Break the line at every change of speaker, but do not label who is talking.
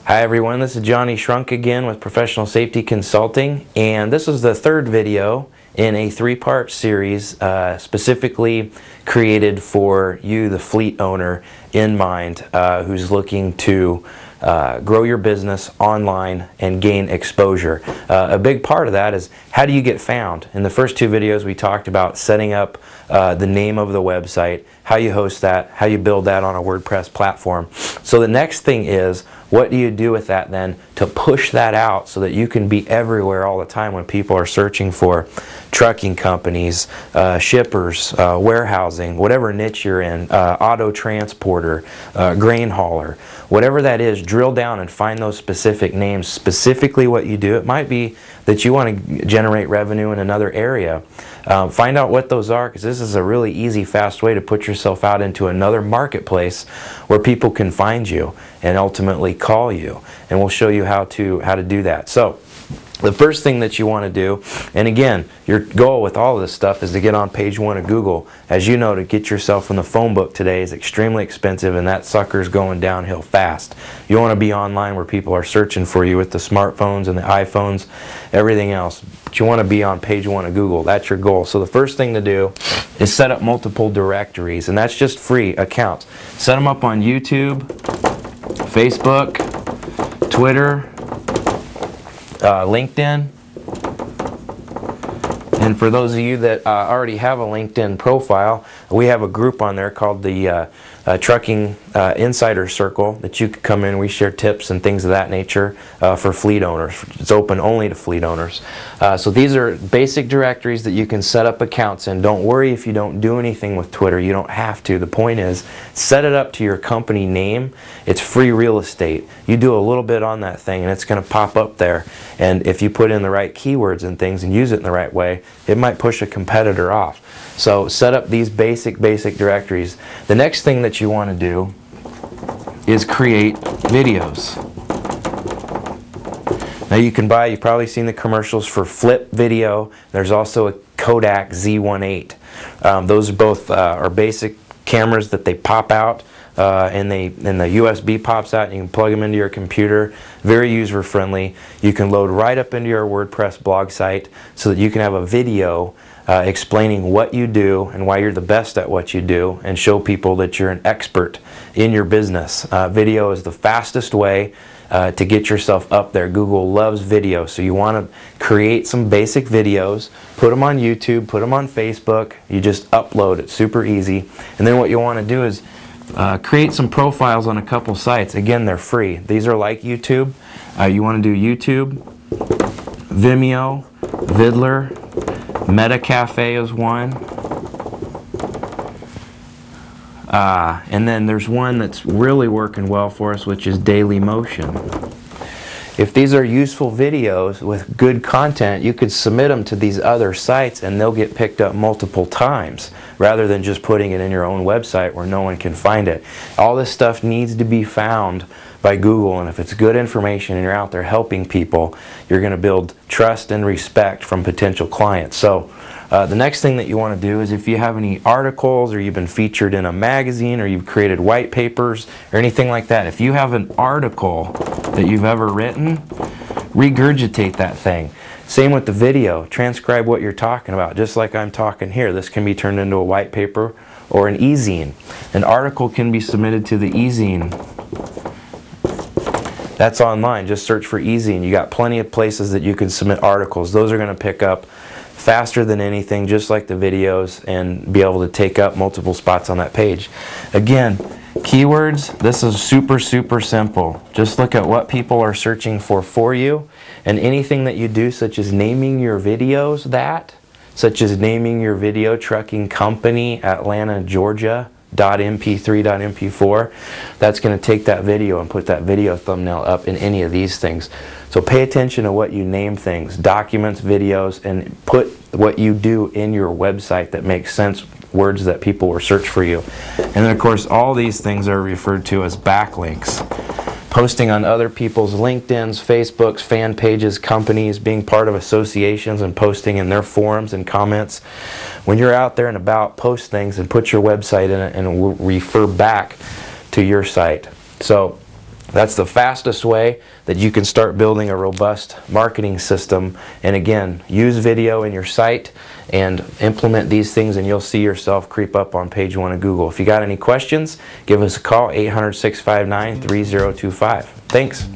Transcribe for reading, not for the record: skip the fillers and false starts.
Hi everyone, this is Johnny Shrunk again with Professional Safety Consulting, and this is the third video in a three-part series specifically created for you, the fleet owner, in mind, who's looking to grow your business online and gain exposure. A big part of that is how do you get found? In the first two videos we talked about setting up the name of the website, how you host that, how you build that on a WordPress platform. So the next thing is, what do you do with that then to push that out so that you can be everywhere all the time when people are searching for trucking companies, shippers, warehousing, whatever niche you're in, auto transporter, grain hauler, whatever that is, drill down and find those specific names, specifically what you do. It might be that you want to generate revenue in another area. Find out what those are, because this is a really easy, fast way to put yourself out into another marketplace where people can find you and ultimately call you. And we'll show you how to do that. So the first thing that you want to do, and again, your goal with all of this stuff is to get on page one of Google. As you know, to get yourself in the phone book today is extremely expensive, and that sucker's going downhill fast. You want to be online where people are searching for you with the smartphones and the iPhones, everything else. But you want to be on page one of Google. That's your goal. So the first thing to do is set up multiple directories, and that's just free accounts. Set them up on YouTube, Facebook, Twitter, LinkedIn. And for those of you that already have a LinkedIn profile, we have a group on there called the Trucking Insider Circle that you can come in. We share tips and things of that nature for fleet owners. It's open only to fleet owners. So these are basic directories that you can set up accounts in. Don't worry if you don't do anything with Twitter. You don't have to. The point is, set it up to your company name. It's free real estate. You do a little bit on that thing and it's going to pop up there. And if you put in the right keywords and things and use it in the right way, it might push a competitor off. So set up these basic directories. The next thing that you want to do is create videos. Now you can buy, you've probably seen the commercials for Flip Video. There's also a Kodak Z1.8. Those are both are basic cameras that they pop out and the USB pops out and you can plug them into your computer. Very user friendly. You can load right up into your WordPress blog site so that you can have a video explaining what you do and why you're the best at what you do, and show people that you're an expert in your business. Video is the fastest way to get yourself up there. Google loves video, so you want to create some basic videos, put them on YouTube, put them on Facebook. You just upload it, super easy. And then what you want to do is create some profiles on a couple sites. Again, they're free. These are like YouTube. You want to do YouTube, Vimeo, Vidler, MetaCafe is one. And then there's one that's really working well for us, which is Dailymotion. If these are useful videos with good content, you could submit them to these other sites and they'll get picked up multiple times, rather than just putting it in your own website where no one can find it. All this stuff needs to be found by Google, and if it's good information and you're out there helping people, you're going to build trust and respect from potential clients. So the next thing that you want to do is, if you have any articles or you've been featured in a magazine or you've created white papers or anything like that, if you have an article that you've ever written, regurgitate that thing. Same with the video. Transcribe what you're talking about, just like I'm talking here. This can be turned into a white paper or an e-zine. An article can be submitted to the e-zine. That's online. Just search for e-zine. You got plenty of places that you can submit articles. Those are going to pick up faster than anything, just like the videos, and be able to take up multiple spots on that page. Again, keywords, this is super simple. Just look at what people are searching for you, and anything that you do, such as naming your videos such as naming your video trucking company Atlanta, Georgia, .mp3.mp4, that's going to take that video and put that video thumbnail up in any of these things. So pay attention to what you name things, documents, videos, and put what you do in your website that makes sense, words that people will search for you. And then of course all these things are referred to as backlinks. Posting on other people's LinkedIns, Facebooks, fan pages, companies, being part of associations and posting in their forums and comments. When you're out there and about, post things and put your website in it, and it will refer back to your site. So That's the fastest way that you can start building a robust marketing system. And again, use video in your site and implement these things, and you'll see yourself creep up on page 1 of Google. If you got any questions, give us a call, 800-659-3025. Thanks.